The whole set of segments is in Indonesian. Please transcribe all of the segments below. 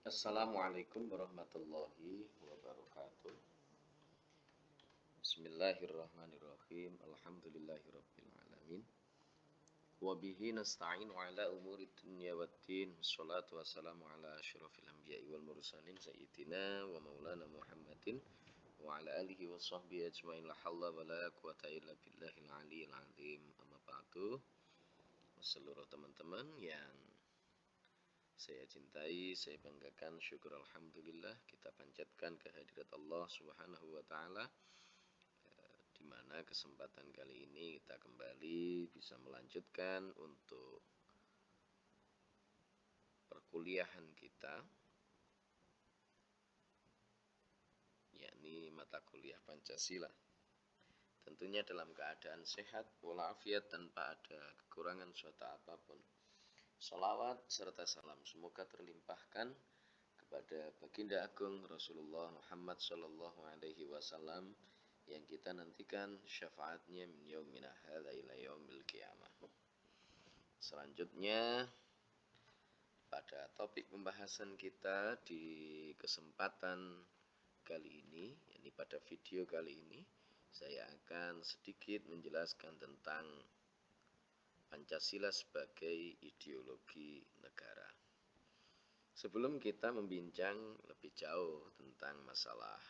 Assalamualaikum warahmatullahi wabarakatuh. Bismillahirrahmanirrahim. Alhamdulillahirabbil alamin. Wa bihi nasta'in ala umuri dunya waddin. Wassalatu wassalamu ala asyrafil anbiya'i wal mursalin sayyidina wa maulana Muhammadin wa ala alihi wa sahbihi ajmain la hawla wa la quwata illa billahil aliyil azim. Amma ba'du. Seluruh teman-teman yang saya cintai, saya banggakan, syukur alhamdulillah kita panjatkan kehadirat Allah Subhanahu wa taala, di mana kesempatan kali ini kita kembali bisa melanjutkan untuk perkuliahan kita, yakni mata kuliah Pancasila. Tentunya dalam keadaan sehat walafiat tanpa ada kekurangan suatu apapun. Salawat serta salam semoga terlimpahkan kepada baginda agung Rasulullah Muhammad sallallahu alaihi wasallam yang kita nantikan syafaatnya min yaumina hadza ila yaumil qiyamah. Selanjutnya pada topik pembahasan kita di kesempatan kali ini, yakni pada video kali ini, saya akan sedikit menjelaskan tentang Pancasila sebagai ideologi negara. Sebelum kita membincang lebih jauh tentang masalah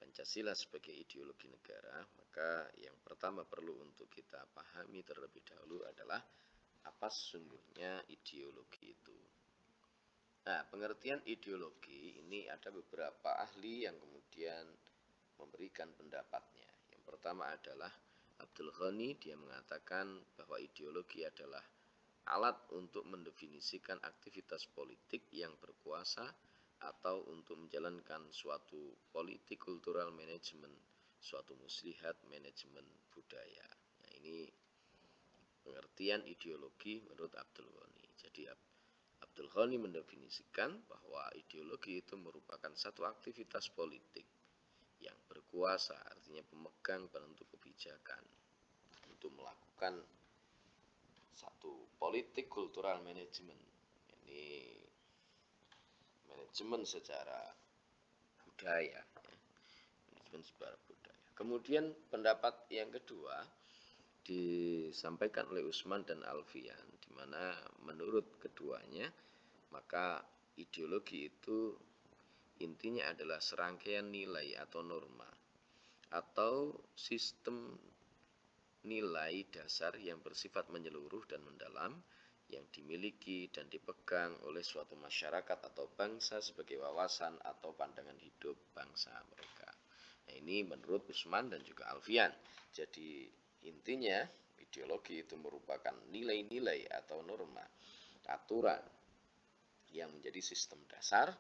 Pancasila sebagai ideologi negara, maka yang pertama perlu untuk kita pahami terlebih dahulu adalah apa sesungguhnya ideologi itu. Nah, pengertian ideologi ini ada beberapa ahli yang kemudian memberikan pendapatnya. Yang pertama adalah Abdul Ghani, dia mengatakan bahwa ideologi adalah alat untuk mendefinisikan aktivitas politik yang berkuasa atau untuk menjalankan suatu politik kultural manajemen, suatu muslihat manajemen budaya. Nah, ini pengertian ideologi menurut Abdul Ghani. Jadi Abdul Ghani mendefinisikan bahwa ideologi itu merupakan satu aktivitas politik yang berkuasa, artinya pemegang penentu kebijakan untuk melakukan satu politik kultural manajemen, ini manajemen secara budaya, manajemen secara budaya. Kemudian pendapat yang kedua disampaikan oleh Usman dan Alfian, di mana menurut keduanya maka ideologi itu intinya adalah serangkaian nilai atau norma atau sistem nilai dasar yang bersifat menyeluruh dan mendalam yang dimiliki dan dipegang oleh suatu masyarakat atau bangsa sebagai wawasan atau pandangan hidup bangsa mereka. Nah, ini menurut Usman dan juga Alfian. Jadi intinya ideologi itu merupakan nilai-nilai atau norma, aturan yang menjadi sistem dasar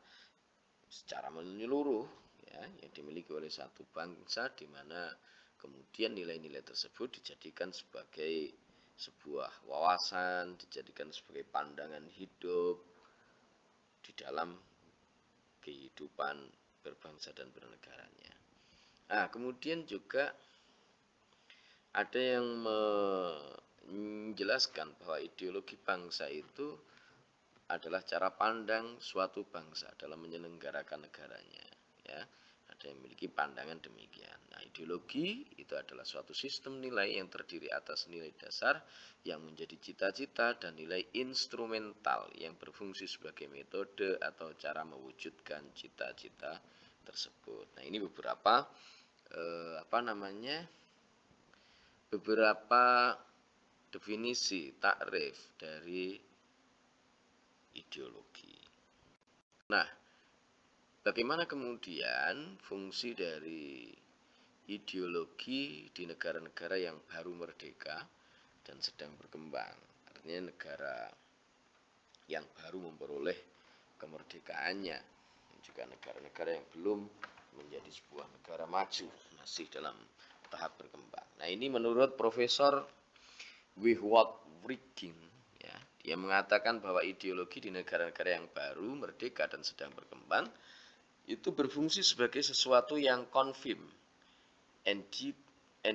secara menyeluruh, ya, yang dimiliki oleh satu bangsa, di mana kemudian nilai-nilai tersebut dijadikan sebagai sebuah wawasan, dijadikan sebagai pandangan hidup di dalam kehidupan berbangsa dan bernegaranya. Nah, kemudian juga ada yang menjelaskan bahwa ideologi bangsa itu adalah cara pandang suatu bangsa dalam menyelenggarakan negaranya, ya. Ada yang memiliki pandangan demikian. Nah, ideologi itu adalah suatu sistem nilai yang terdiri atas nilai dasar yang menjadi cita-cita dan nilai instrumental yang berfungsi sebagai metode atau cara mewujudkan cita-cita tersebut. Nah, ini beberapa beberapa definisi takrif dari ideologi. Nah, bagaimana kemudian fungsi dari ideologi di negara-negara yang baru merdeka dan sedang berkembang? Artinya negara yang baru memperoleh kemerdekaannya, dan juga negara-negara yang belum menjadi sebuah negara maju, masih dalam tahap berkembang. Nah, ini menurut Profesor Wihwat Wrigging, ya, dia mengatakan bahwa ideologi di negara-negara yang baru merdeka dan sedang berkembang itu berfungsi sebagai sesuatu yang confirm and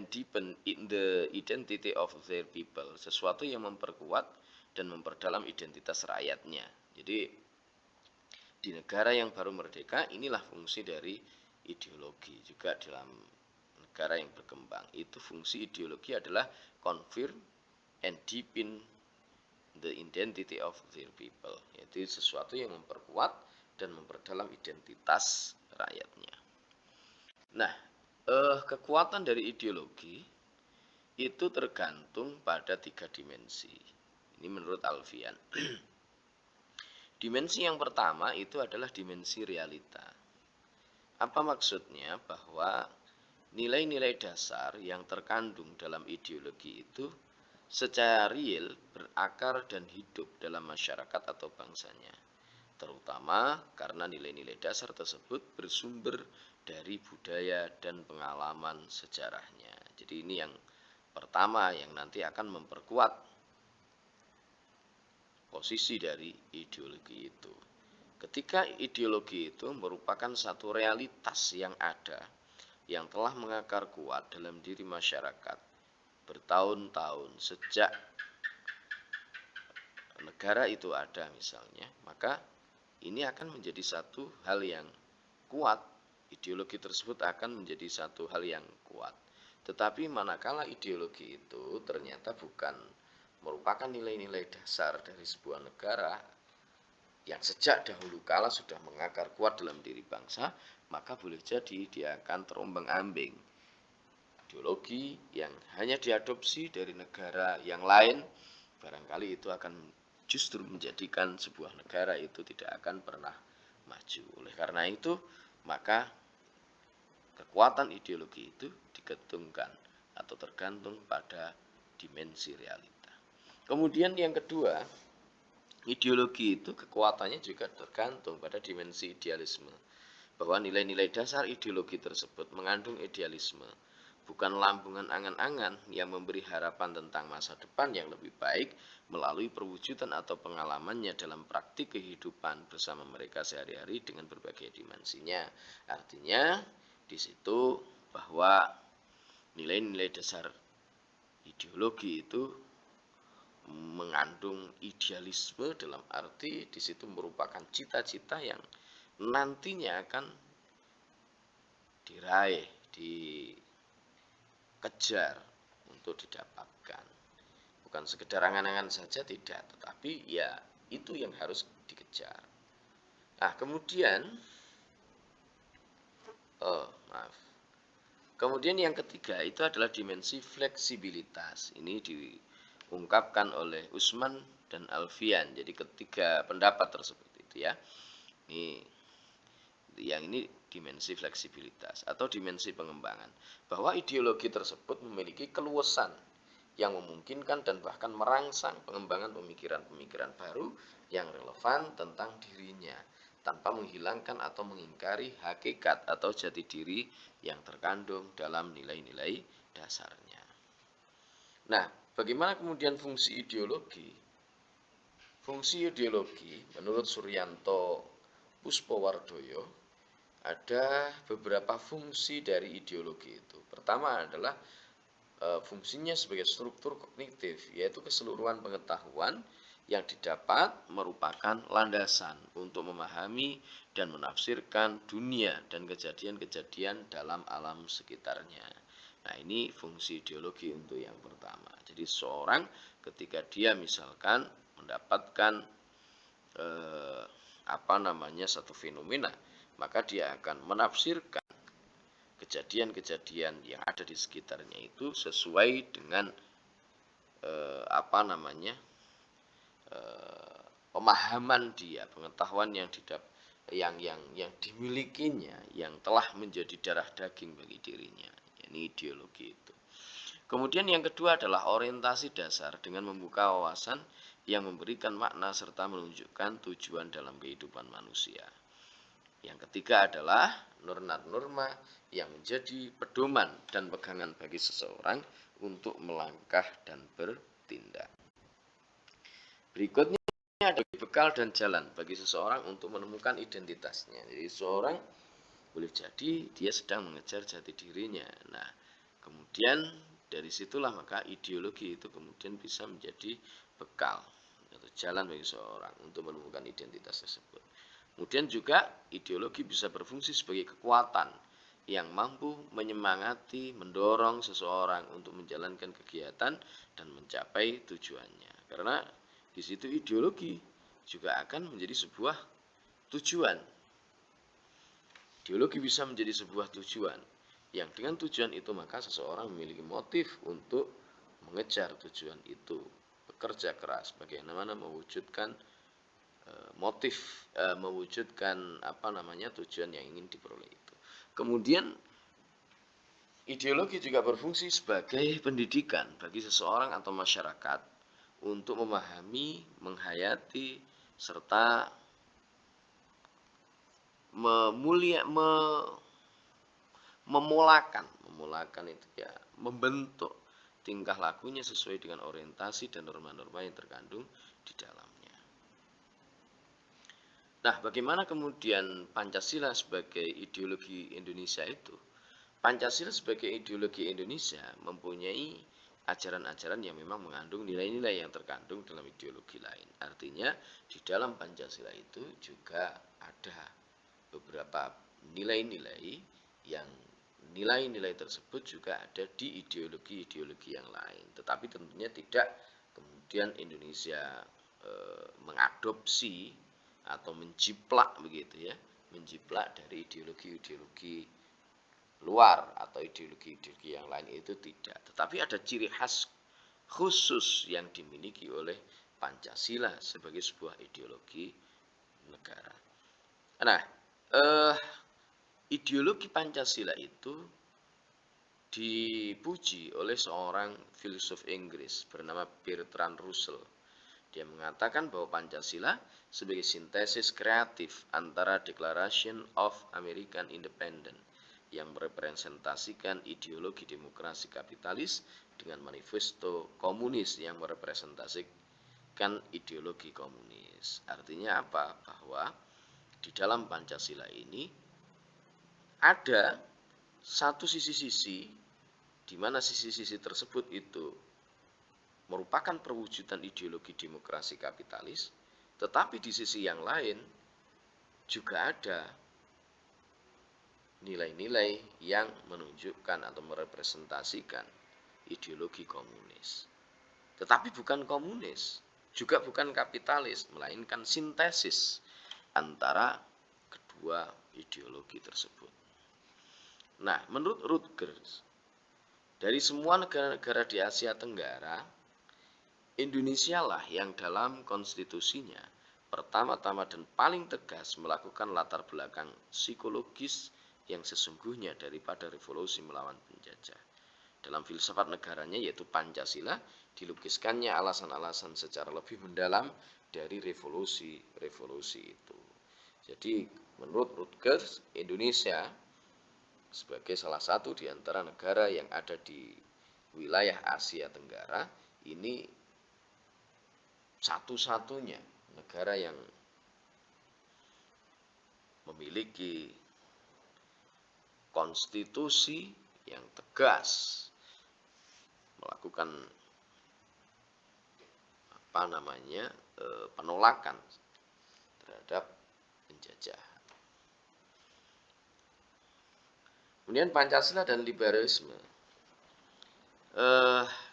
deepen in the identity of their people, sesuatu yang memperkuat dan memperdalam identitas rakyatnya. Jadi di negara yang baru merdeka, inilah fungsi dari ideologi. Juga dalam negara yang berkembang, itu fungsi ideologi adalah confirm and deepen the identity of their people, yaitu sesuatu yang memperkuat dan memperdalam identitas rakyatnya. Nah, kekuatan dari ideologi itu tergantung pada 3 dimensi. Ini menurut Alfian. Dimensi yang pertama itu adalah dimensi realita. Apa maksudnya? Bahwa nilai-nilai dasar yang terkandung dalam ideologi itu secara real berakar dan hidup dalam masyarakat atau bangsanya. Terutama karena nilai-nilai dasar tersebut bersumber dari budaya dan pengalaman sejarahnya. Jadi ini yang pertama yang nanti akan memperkuat posisi dari ideologi itu. Ketika ideologi itu merupakan satu realitas yang ada, yang telah mengakar kuat dalam diri masyarakat bertahun-tahun sejak negara itu ada misalnya, maka ini akan menjadi satu hal yang kuat. Ideologi tersebut akan menjadi satu hal yang kuat. Tetapi manakala ideologi itu ternyata bukan merupakan nilai-nilai dasar dari sebuah negara yang sejak dahulu kala sudah mengakar kuat dalam diri bangsa, maka boleh jadi dia akan terombang-ambing. Ideologi yang hanya diadopsi dari negara yang lain, barangkali itu akan justru menjadikan sebuah negara itu tidak akan pernah maju. Oleh karena itu, maka kekuatan ideologi itu digantungkan atau tergantung pada dimensi realita. Kemudian yang kedua, ideologi itu kekuatannya juga tergantung pada dimensi idealisme. Bahwa nilai-nilai dasar ideologi tersebut mengandung idealisme, bukan lambungan angan-angan yang memberi harapan tentang masa depan yang lebih baik melalui perwujudan atau pengalamannya dalam praktik kehidupan bersama mereka sehari-hari dengan berbagai dimensinya. Artinya di situ bahwa nilai-nilai dasar ideologi itu mengandung idealisme dalam arti di situ merupakan cita-cita yang nantinya akan diraih, dikejar untuk didapatkan. Bukan sekedar angan-angan saja tidak, tetapi ya itu yang harus dikejar. Nah, kemudian Kemudian yang ketiga itu adalah dimensi fleksibilitas. Ini diungkapkan oleh Usman dan Alfian. Jadi ketiga pendapat tersebut itu ya. Yang ini dimensi fleksibilitas atau dimensi pengembangan. Bahwa ideologi tersebut memiliki keluasan yang memungkinkan dan bahkan merangsang pengembangan pemikiran-pemikiran baru yang relevan tentang dirinya, tanpa menghilangkan atau mengingkari hakikat atau jati diri yang terkandung dalam nilai-nilai dasarnya. Nah, bagaimana kemudian fungsi ideologi? Fungsi ideologi menurut Suryanto Puspowardoyo ada beberapa fungsi dari ideologi itu. Pertama adalah fungsinya sebagai struktur kognitif, yaitu keseluruhan pengetahuan yang didapat merupakan landasan untuk memahami dan menafsirkan dunia dan kejadian-kejadian dalam alam sekitarnya. Nah, ini fungsi ideologi untuk yang pertama. Jadi seorang ketika dia misalkan mendapatkan satu fenomena, maka dia akan menafsirkan kejadian-kejadian yang ada di sekitarnya itu sesuai dengan pemahaman dia, pengetahuan yang dimilikinya, yang telah menjadi darah daging bagi dirinya. Ini ideologi itu. Kemudian yang kedua adalah orientasi dasar dengan membuka wawasan yang memberikan makna serta menunjukkan tujuan dalam kehidupan manusia. Yang ketiga adalah norma-norma yang menjadi pedoman dan pegangan bagi seseorang untuk melangkah dan bertindak. Berikutnya ada bekal dan jalan bagi seseorang untuk menemukan identitasnya. Jadi seseorang boleh jadi dia sedang mengejar jati dirinya. Nah, kemudian dari situlah maka ideologi itu kemudian bisa menjadi bekal atau jalan bagi seseorang untuk menemukan identitas tersebut. Kemudian juga ideologi bisa berfungsi sebagai kekuatan yang mampu menyemangati, mendorong seseorang untuk menjalankan kegiatan dan mencapai tujuannya. Karena di situ ideologi juga akan menjadi sebuah tujuan. Ideologi bisa menjadi sebuah tujuan, yang dengan tujuan itu maka seseorang memiliki motif untuk mengejar tujuan itu, bekerja keras bagaimana mewujudkan mewujudkan tujuan yang ingin diperoleh itu. Kemudian ideologi juga berfungsi sebagai pendidikan bagi seseorang atau masyarakat untuk memahami, menghayati, serta memulakan itu ya, membentuk tingkah lakunya sesuai dengan orientasi dan norma-norma yang terkandung di dalamnya. Nah, bagaimana kemudian Pancasila sebagai ideologi Indonesia itu? Pancasila sebagai ideologi Indonesia mempunyai ajaran-ajaran yang memang mengandung nilai-nilai yang terkandung dalam ideologi lain. Artinya di dalam Pancasila itu juga ada beberapa nilai-nilai yang nilai-nilai tersebut juga ada di ideologi-ideologi yang lain. Tetapi tentunya tidak kemudian Indonesia mengadopsi atau menjiplak begitu ya, menjiplak dari ideologi-ideologi luar atau ideologi-ideologi yang lain itu tidak. Tetapi ada ciri khas khusus yang dimiliki oleh Pancasila sebagai sebuah ideologi negara. Nah, ideologi Pancasila itu dipuji oleh seorang filsuf Inggris bernama Bertrand Russell. Dia mengatakan bahwa Pancasila sebagai sintesis kreatif antara Declaration of American Independence yang merepresentasikan ideologi demokrasi kapitalis dengan manifesto komunis yang merepresentasikan ideologi komunis. Artinya apa? Bahwa di dalam Pancasila ini ada satu sisi-sisi di mana sisi-sisi tersebut itu merupakan perwujudan ideologi demokrasi kapitalis, tetapi di sisi yang lain juga ada nilai-nilai yang menunjukkan atau merepresentasikan ideologi komunis. Tetapi bukan komunis, juga bukan kapitalis, melainkan sintesis antara kedua ideologi tersebut. Nah, menurut Rutgers, dari semua negara-negara di Asia Tenggara, Indonesia lah yang dalam konstitusinya pertama-tama dan paling tegas melakukan latar belakang psikologis yang sesungguhnya daripada revolusi melawan penjajah. Dalam filsafat negaranya yaitu Pancasila, dilukiskannya alasan-alasan secara lebih mendalam dari revolusi itu. Jadi menurut Rutgers, Indonesia sebagai salah satu di antara negara yang ada di wilayah Asia Tenggara ini satu-satunya negara yang memiliki konstitusi yang tegas melakukan penolakan terhadap penjajah. Kemudian Pancasila dan liberalisme,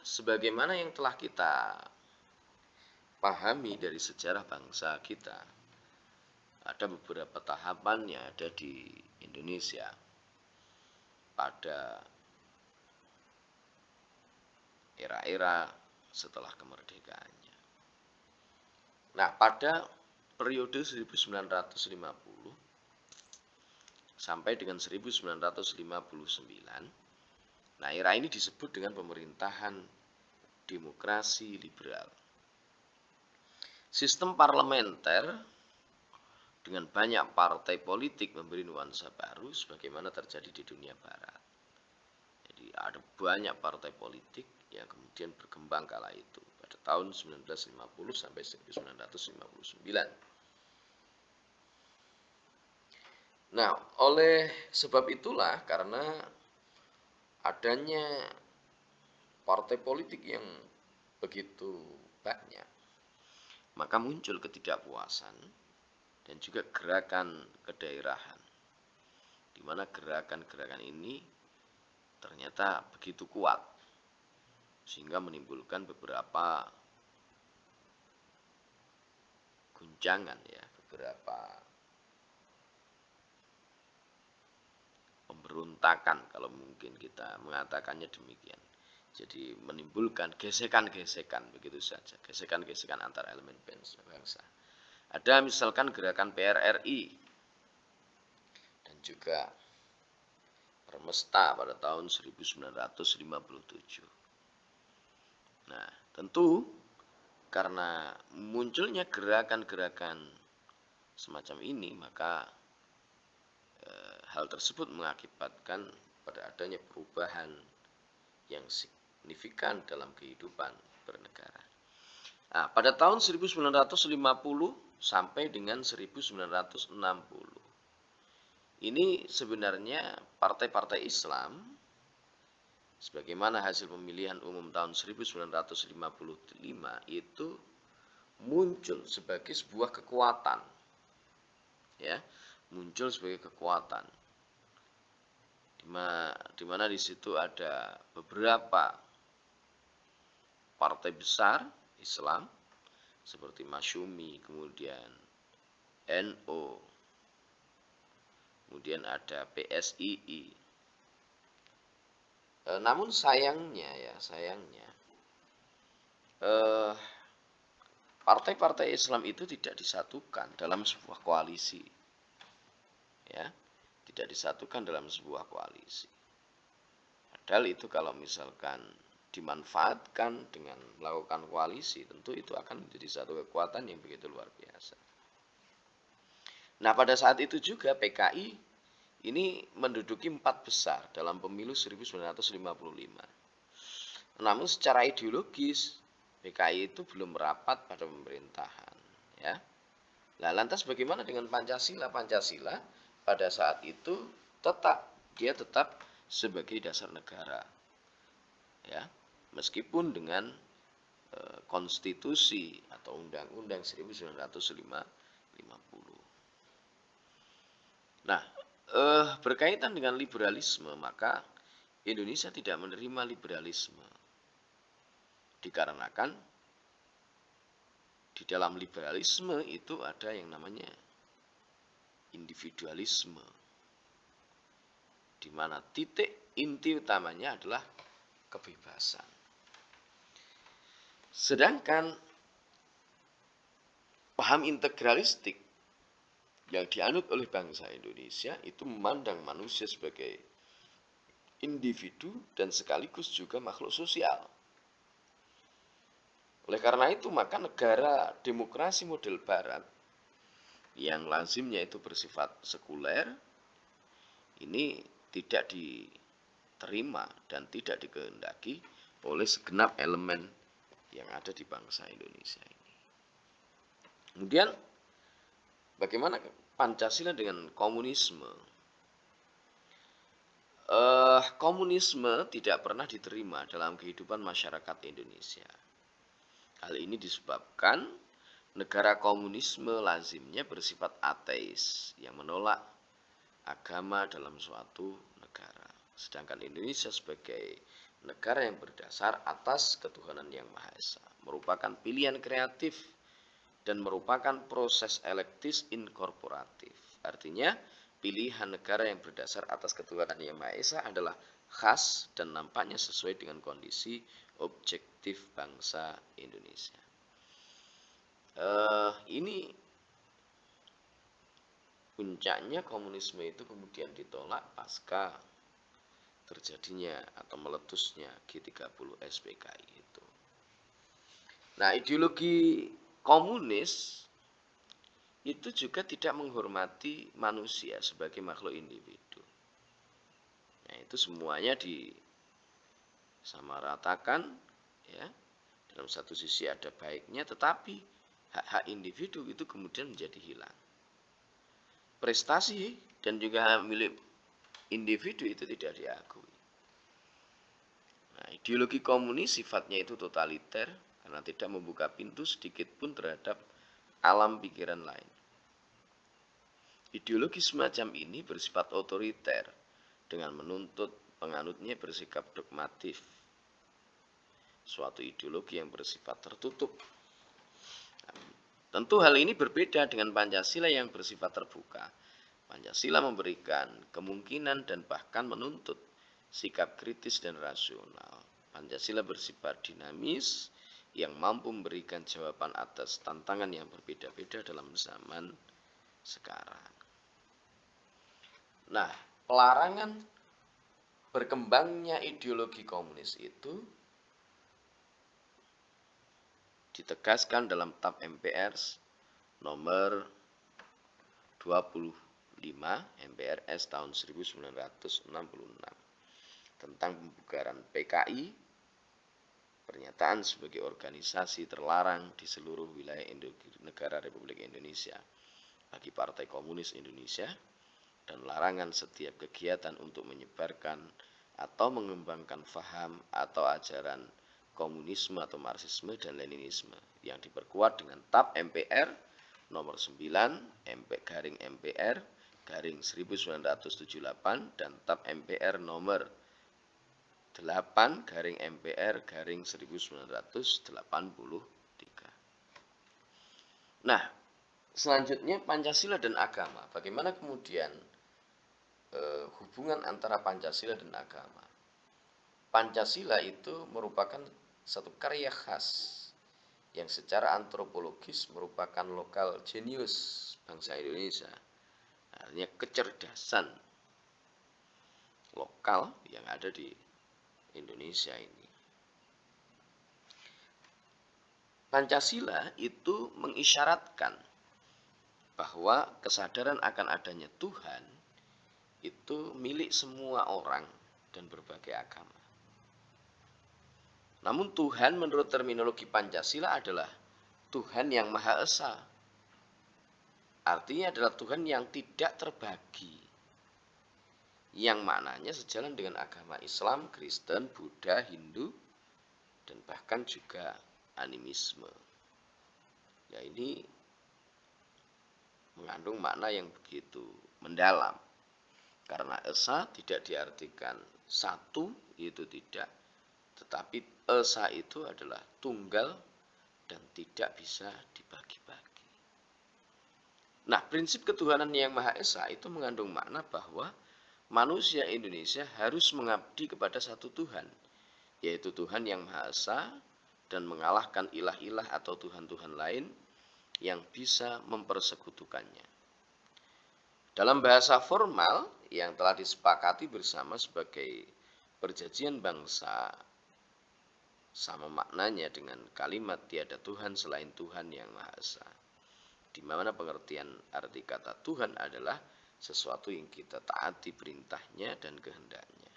sebagaimana yang telah kita pahami dari sejarah bangsa kita, ada beberapa tahapan yang ada di Indonesia pada era-era setelah kemerdekaannya. Nah, pada periode 1950 sampai dengan 1959, nah era ini disebut dengan pemerintahan demokrasi liberal. Sistem parlementer dengan banyak partai politik memberi nuansa baru sebagaimana terjadi di dunia barat. Jadi ada banyak partai politik yang kemudian berkembang kala itu pada tahun 1950 sampai 1959. Nah, oleh sebab itulah karena adanya partai politik yang begitu banyak, maka muncul ketidakpuasan dan juga gerakan kedaerahan, di mana gerakan-gerakan ini ternyata begitu kuat sehingga menimbulkan beberapa guncangan, ya, beberapa pemberontakan kalau mungkin kita mengatakannya demikian. Jadi menimbulkan gesekan-gesekan begitu saja, gesekan-gesekan antar elemen bangsa. Ada misalkan gerakan PRRI dan juga Permesta pada tahun 1957. Nah, tentu karena munculnya gerakan-gerakan semacam ini, maka hal tersebut mengakibatkan pada adanya perubahan yang signifikan dalam kehidupan bernegara. Nah, pada tahun 1950 sampai dengan 1960, ini sebenarnya partai-partai Islam sebagaimana hasil pemilihan umum tahun 1955 itu muncul sebagai sebuah kekuatan, ya, muncul sebagai kekuatan, di mana di situ ada beberapa partai besar Islam seperti Masyumi, kemudian NU, kemudian ada PSII. Namun sayangnya partai-partai Islam itu tidak disatukan dalam sebuah koalisi, ya, tidak disatukan dalam sebuah koalisi. Padahal itu kalau misalkan dimanfaatkan dengan melakukan koalisi, tentu itu akan menjadi satu kekuatan yang begitu luar biasa. Nah, pada saat itu juga PKI ini menduduki 4 besar dalam pemilu 1955. Namun secara ideologis PKI itu belum merapat pada pemerintahan, ya. Nah, lantas bagaimana dengan Pancasila? Pancasila pada saat itu tetap sebagai dasar negara, ya, meskipun dengan konstitusi atau undang-undang 1950. Nah, berkaitan dengan liberalisme, maka Indonesia tidak menerima liberalisme dikarenakan di dalam liberalisme itu ada yang namanya individualisme, di mana titik inti utamanya adalah kebebasan. Sedangkan paham integralistik yang dianut oleh bangsa Indonesia itu memandang manusia sebagai individu dan sekaligus juga makhluk sosial. Oleh karena itu, maka negara demokrasi model barat yang lazimnya itu bersifat sekuler ini tidak diterima dan tidak dikehendaki oleh segenap elemen yang ada di bangsa Indonesia ini. Kemudian bagaimana Pancasila dengan komunisme? Komunisme tidak pernah diterima dalam kehidupan masyarakat Indonesia. Hal ini disebabkan negara komunisme lazimnya bersifat ateis yang menolak agama dalam suatu negara. Sedangkan Indonesia sebagai negara yang berdasar atas ketuhanan yang Maha Esa merupakan pilihan kreatif dan merupakan proses elektis inkorporatif. Artinya, pilihan negara yang berdasar atas ketuhanan yang Maha Esa adalah khas dan nampaknya sesuai dengan kondisi objektif bangsa Indonesia. Ini puncaknya komunisme itu kemudian ditolak pasca terjadinya atau meletusnya G30 SPKI itu. Nah, ideologi komunis itu juga tidak menghormati manusia sebagai makhluk individu. Nah, itu semuanya disamaratakan, ya. Dalam satu sisi ada baiknya, tetapi hak-hak individu itu kemudian menjadi hilang. Prestasi dan juga milik individu itu tidak diakui. Nah, ideologi komunis sifatnya itu totaliter karena tidak membuka pintu sedikit pun terhadap alam pikiran lain. Ideologi semacam ini bersifat otoriter dengan menuntut penganutnya bersikap dogmatif. Suatu ideologi yang bersifat tertutup. Tentu hal ini berbeda dengan Pancasila yang bersifat terbuka. Pancasila memberikan kemungkinan dan bahkan menuntut sikap kritis dan rasional. Pancasila bersifat dinamis yang mampu memberikan jawaban atas tantangan yang berbeda-beda dalam zaman sekarang. Nah, pelarangan berkembangnya ideologi komunis itu ditegaskan dalam TAP MPR nomor 25 MPRS tahun 1966 tentang pembubaran PKI. Pernyataan sebagai organisasi terlarang di seluruh wilayah negara Republik Indonesia bagi Partai Komunis Indonesia, dan larangan setiap kegiatan untuk menyebarkan atau mengembangkan faham atau ajaran komunisme atau marxisme dan leninisme yang diperkuat dengan TAP MPR nomor 9 MPR garing 1978 dan TAP MPR nomor 8 garing MPR garing 1983. Nah, selanjutnya Pancasila dan agama. Bagaimana kemudian hubungan antara Pancasila dan agama? Pancasila itu merupakan satu karya khas yang secara antropologis merupakan lokal genius bangsa Indonesia. Artinya kecerdasan lokal yang ada di Indonesia ini. Pancasila itu mengisyaratkan bahwa kesadaran akan adanya Tuhan itu milik semua orang dan berbagai agama. Namun Tuhan menurut terminologi Pancasila adalah Tuhan yang Maha Esa. Artinya adalah Tuhan yang tidak terbagi. Yang maknanya sejalan dengan agama Islam, Kristen, Buddha, Hindu, dan bahkan juga animisme. Ya, ini mengandung makna yang begitu mendalam. Karena Esa tidak diartikan satu, itu tidak. Tetapi Esa itu adalah tunggal dan tidak bisa dibagi-bagi. Nah, prinsip ketuhanan yang Maha Esa itu mengandung makna bahwa manusia Indonesia harus mengabdi kepada satu Tuhan, yaitu Tuhan yang Maha Esa, dan mengalahkan ilah-ilah atau Tuhan-Tuhan lain yang bisa mempersekutukannya. Dalam bahasa formal yang telah disepakati bersama sebagai perjanjian bangsa, sama maknanya dengan kalimat tiada Tuhan selain Tuhan yang Maha Esa, di mana pengertian arti kata Tuhan adalah sesuatu yang kita taati perintahnya dan kehendaknya.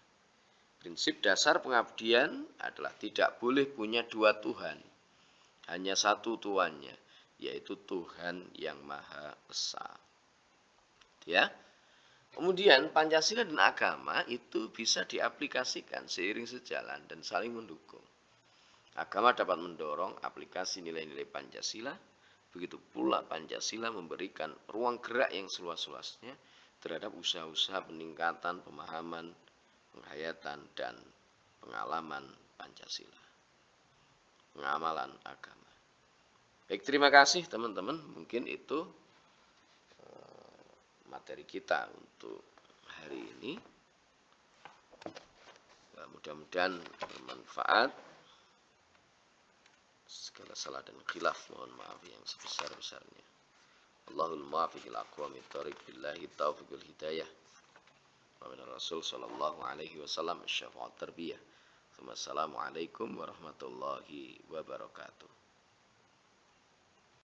Prinsip dasar pengabdian adalah tidak boleh punya dua Tuhan, hanya satu tuannya, yaitu Tuhan yang Maha Esa. Ya. Kemudian Pancasila dan agama itu bisa diaplikasikan seiring sejalan dan saling mendukung. Agama dapat mendorong aplikasi nilai-nilai Pancasila, begitu pula Pancasila memberikan ruang gerak yang seluas-luasnya terhadap usaha-usaha peningkatan pemahaman, penghayatan, dan pengalaman Pancasila, pengamalan agama. Baik, terima kasih teman-teman. Mungkin itu materi kita untuk hari ini. Mudah-mudahan bermanfaat. Segala salah dan khilaf mohon maaf yang sebesar-besarnya. Allahul muwaffiq ila aqwamit thoriq billahi taufiqul hidayah. Wa min Rasul sallallahu alaihi wasallam syafa'at tarbiyah. Wassalamualaikum warahmatullahi wabarakatuh.